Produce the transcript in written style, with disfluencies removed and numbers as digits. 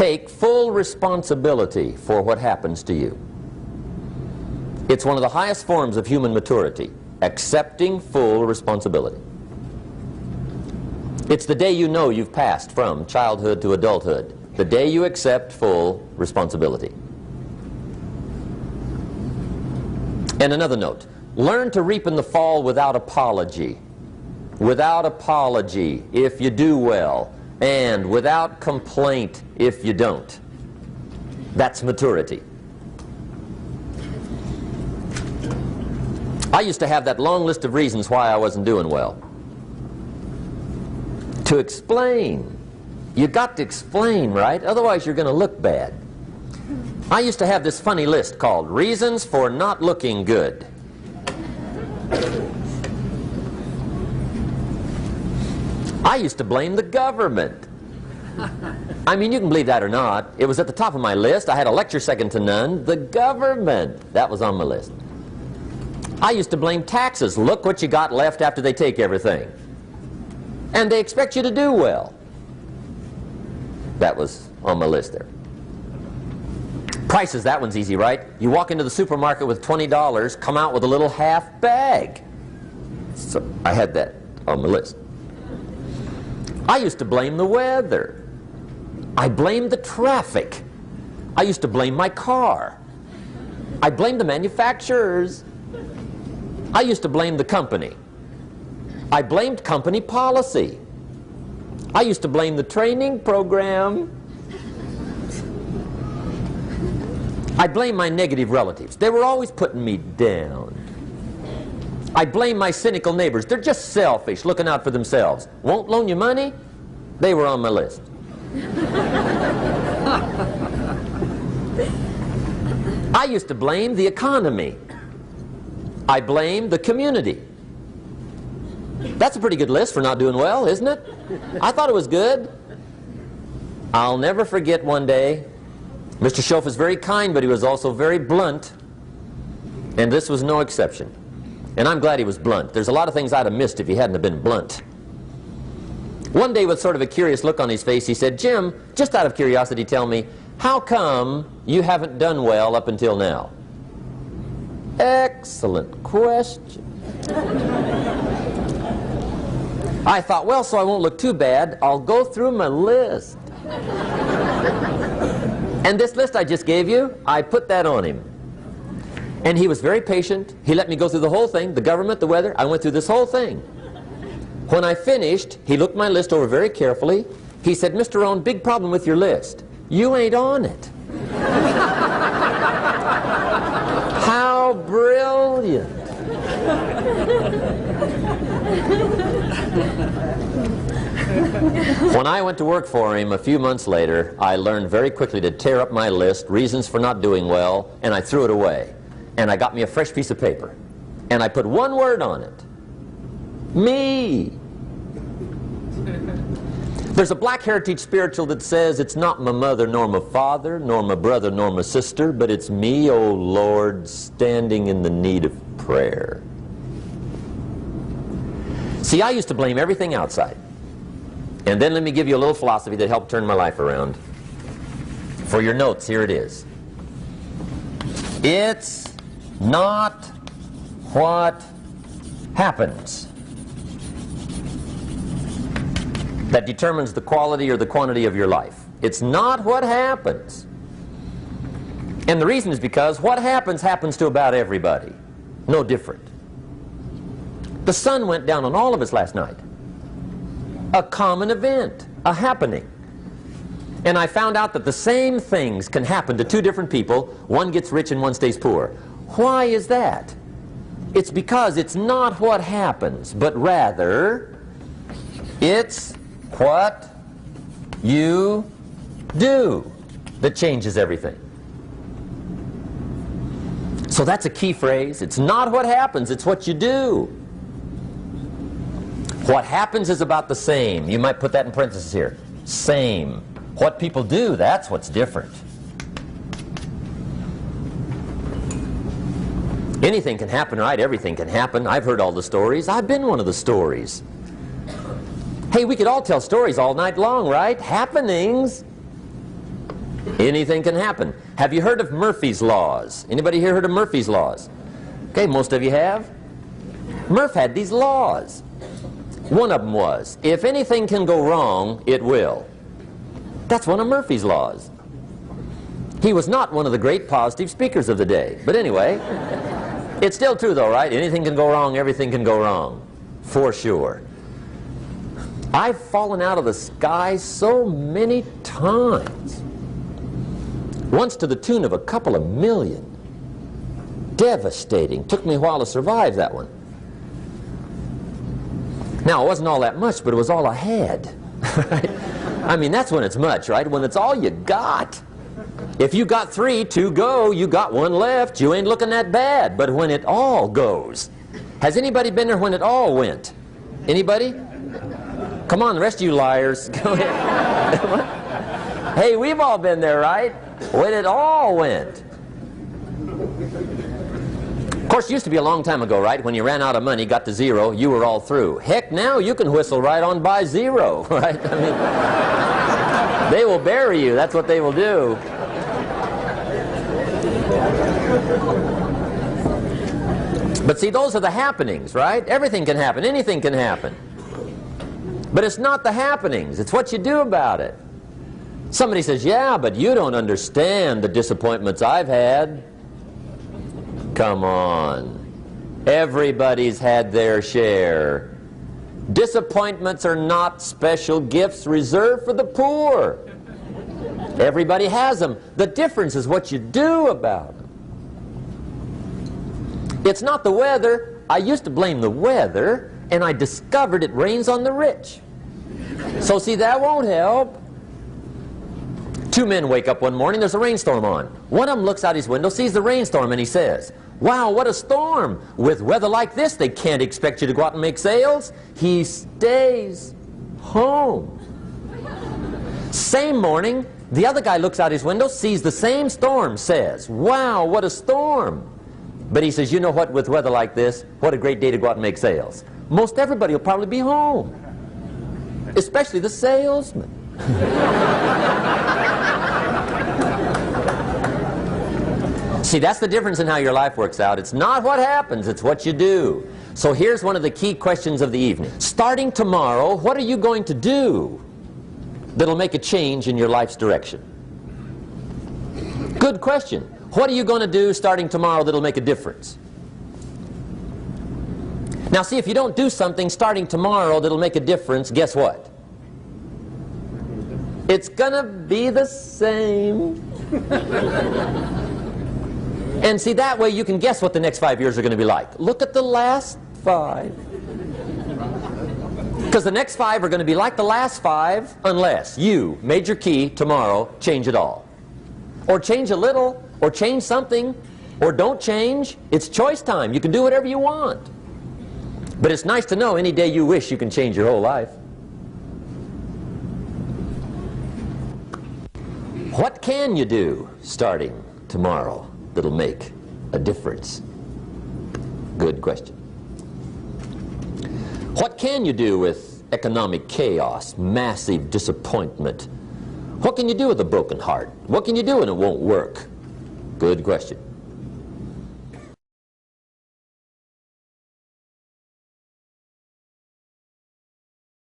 take full responsibility for what happens to you. It's one of the highest forms of human maturity, accepting full responsibility. It's the day you know you've passed from childhood to adulthood, the day you accept full responsibility. And another note, learn to reap in the fall without apology. Without apology if you do well, and without complaint if you don't. That's maturity. I used to have that long list of reasons why I wasn't doing well. To explain. You got to explain, right? Otherwise you're going to look bad. I used to have this funny list called Reasons for Not Looking Good. I used to blame the government. I mean, you can believe that or not. It was at the top of my list. I had a lecture second to none. The government. That was on my list. I used to blame taxes. Look what you got left after they take everything. And they expect you to do well. That was on my list there. Prices, that one's easy, right? You walk into the supermarket with $20, come out with a little half bag. So I had that on my list. I used to blame the weather. I blamed the traffic. I used to blame my car. I blamed the manufacturers. I used to blame the company. I blamed company policy. I used to blame the training program. I blame my negative relatives. They were always putting me down. I blame my cynical neighbors. They're just selfish, looking out for themselves. Won't loan you money? They were on my list. I used to blame the economy. I blame the community. That's a pretty good list for not doing well, isn't it? I thought it was good. I'll never forget one day, Mr. Schoaf was very kind, but he was also very blunt, and this was no exception. And I'm glad he was blunt. There's a lot of things I'd have missed if he hadn't have been blunt. One day, with sort of a curious look on his face, he said, "Jim, just out of curiosity, tell me, how come you haven't done well up until now?" Excellent question. I thought, well, so I won't look too bad, I'll go through my list. And this list I just gave you, I put that on him. And he was very patient. He let me go through the whole thing, the government, the weather. I went through this whole thing. When I finished, he looked my list over very carefully. He said, "Mr. Rohn, big problem with your list. You ain't on it." How brilliant. When I went to work for him a few months later, I learned very quickly to tear up my list, reasons for not doing well, and I threw it away. And I got me a fresh piece of paper. And I put one word on it. Me. There's a Black Heritage spiritual that says, "It's not my mother nor my father, nor my brother nor my sister, but it's me, O Lord, standing in the need of prayer." See, I used to blame everything outside. And then let me give you a little philosophy that helped turn my life around. For your notes, here it is. It's not what happens that determines the quality or the quantity of your life. It's not what happens. And the reason is because what happens happens to about everybody. No different. The sun went down on all of us last night. A common event, a happening. And I found out that the same things can happen to two different people. One gets rich and one stays poor. Why is that? It's because it's not what happens, but rather it's what you do that changes everything. So that's a key phrase. It's not what happens, it's what you do. What happens is about the same. You might put that in parentheses here. Same. What people do, that's what's different. Anything can happen, right? Everything can happen. I've heard all the stories. I've been one of the stories. Hey, we could all tell stories all night long, right? Happenings. Anything can happen. Have you heard of Murphy's laws? Anybody here heard of Murphy's laws? Okay, most of you have. Murph had these laws. One of them was, if anything can go wrong, it will. That's one of Murphy's laws. He was not one of the great positive speakers of the day. But anyway, it's still true though, right? Anything can go wrong, everything can go wrong. For sure. I've fallen out of the sky so many times. Once to the tune of a couple of million. Devastating. Took me a while to survive that one. Now, it wasn't all that much, but it was all I had. Right? I mean, that's when it's much, right? When it's all you got. If you got 3, 2 go, you got 1 left, you ain't looking that bad. But when it all goes, has anybody been there when it all went? Anybody? Come on, the rest of you liars. Go ahead. Hey, we've all been there, right? When it all went. Of course, it used to be a long time ago, right? When you ran out of money, got to 0, you were all through. Heck, now you can whistle right on by 0, right? I mean, they will bury you. That's what they will do. But see, those are the happenings, right? Everything can happen. Anything can happen. But it's not the happenings. It's what you do about it. Somebody says, yeah, but you don't understand the disappointments I've had. Come on. Everybody's had their share. Disappointments are not special gifts reserved for the poor. Everybody has them. The difference is what you do about them. It's not the weather. I used to blame the weather, and I discovered it rains on the rich. So see, that won't help. 2 men wake up one morning, there's a rainstorm on. One of them looks out his window, sees the rainstorm, and he says, wow, what a storm. With weather like this, they can't expect you to go out and make sales. He stays home. Same morning, the other guy looks out his window, sees the same storm, says, wow, what a storm. But he says, you know what, with weather like this, what a great day to go out and make sales. Most everybody will probably be home, especially the salesman. See, that's the difference in how your life works out. It's not what happens, it's what you do. So here's one of the key questions of the evening. Starting tomorrow, what are you going to do that'll make a change in your life's direction? Good question. What are you going to do starting tomorrow that'll make a difference? Now see, if you don't do something starting tomorrow that'll make a difference, guess what? It's gonna be the same. And see, that way you can guess what the next 5 years are going to be like. Look at the last 5. Because the next 5 are going to be like the last 5 unless you, major key, tomorrow, change it all. Or change a little, or change something, or don't change. It's choice time. You can do whatever you want. But it's nice to know any day you wish you can change your whole life. What can you do starting tomorrow that'll make a difference? Good question. What can you do with economic chaos, massive disappointment? What can you do with a broken heart? What can you do when it won't work? Good question.